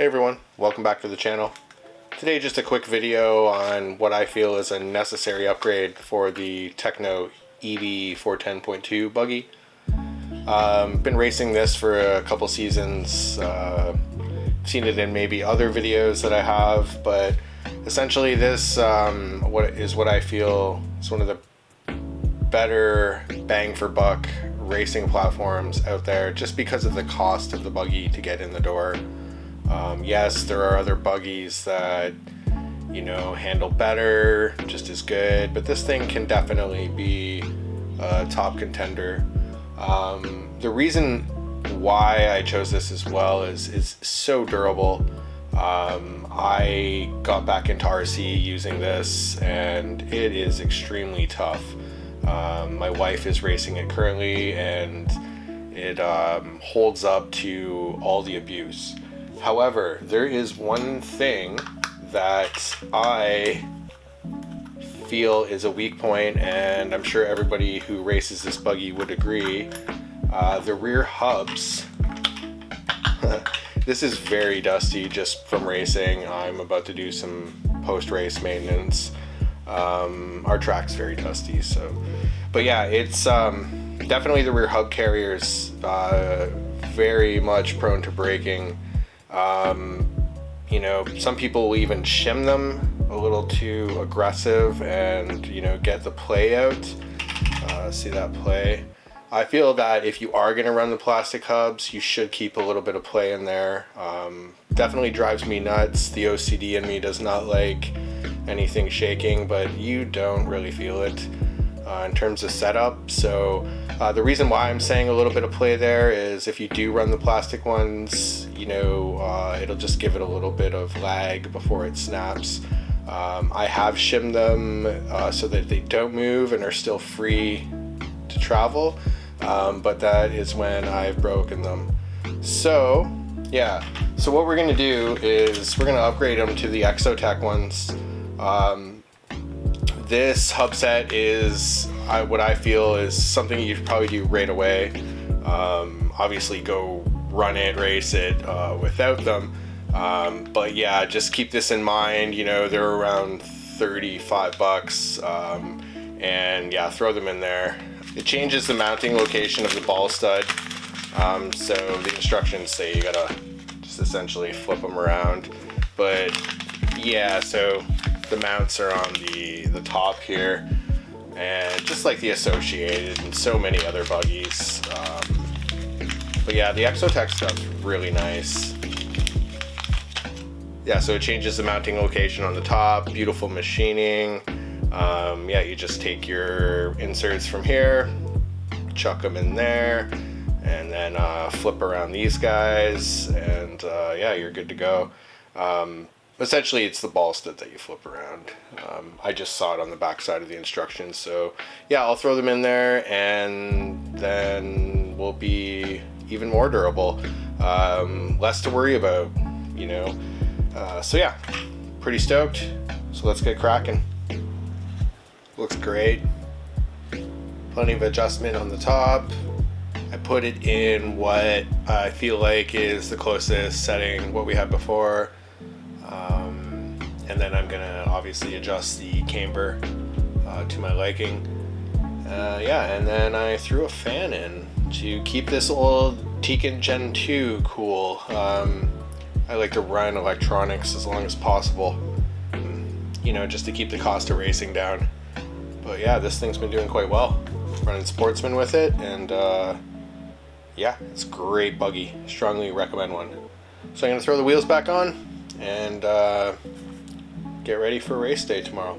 Hey everyone, welcome back to the channel. Today just a quick video on what I feel is a necessary upgrade for the Tekno EB410.2 buggy. Been racing this for a couple seasons, seen it in maybe other videos that I have, but essentially this what I feel is one of the better bang for buck racing platforms out there, just because of the cost of the buggy to get in the door. Yes, there are other buggies that, you know, handle better, just as good, but this thing can definitely be a top contender. The reason why I chose this as well is so durable. I got back into RC using this and it is extremely tough. My wife is racing it currently and it holds up to all the abuse. However, there is one thing that I feel is a weak point, and I'm sure everybody who races this buggy would agree. The rear hubs. This is very dusty just from racing. I'm about to do some post-race maintenance. Our track's very dusty, so. But yeah, it's definitely the rear hub carrier's very much prone to breaking. You know, some people will even shim them a little too aggressive and, you know, get the play out. See that play? I feel that if you are going to run the plastic hubs, you should keep a little bit of play in there. Definitely drives me nuts. The OCD in me does not like anything shaking, but you don't really feel it in terms of setup. So the reason why I'm saying a little bit of play there is if you do run the plastic ones, you know, it'll just give it a little bit of lag before it snaps. I have shimmed them so that they don't move and are still free to travel, but that is when I've broken them. So yeah, so what we're gonna do is we're gonna upgrade them to the Exotech ones. This hub set is what I feel is something you should probably do right away. Obviously go run it, race it without them. But yeah, just keep this in mind. You know, they're around 35 bucks. And yeah, throw them in there. It changes the mounting location of the ball stud. So the instructions say you gotta just essentially flip them around. But yeah, so the mounts are on the top here, and just like the Associated and so many other buggies. But yeah, the Exotech stuff's really nice. Yeah, so it changes the mounting location on the top, beautiful machining. Yeah, you just take your inserts from here, chuck them in there, and then flip around these guys, and yeah, you're good to go. Essentially, it's the ball stud that you flip around. I just saw it on the back side of the instructions, so yeah, I'll throw them in there, and then we'll be even more durable. Less to worry about, you know. So yeah, pretty stoked. So let's get cracking. Looks great. Plenty of adjustment on the top. I put it in what I feel like is the closest setting what we had before. And then I'm gonna obviously adjust the camber to my liking. Yeah, and then I threw a fan in to keep this old Tekno Gen 2 cool. I like to run electronics as long as possible, you know, just to keep the cost of racing down. But yeah, this thing's been doing quite well. Running Sportsman with it, and yeah, it's a great buggy. Strongly recommend one. So I'm gonna throw the wheels back on and get ready for race day tomorrow.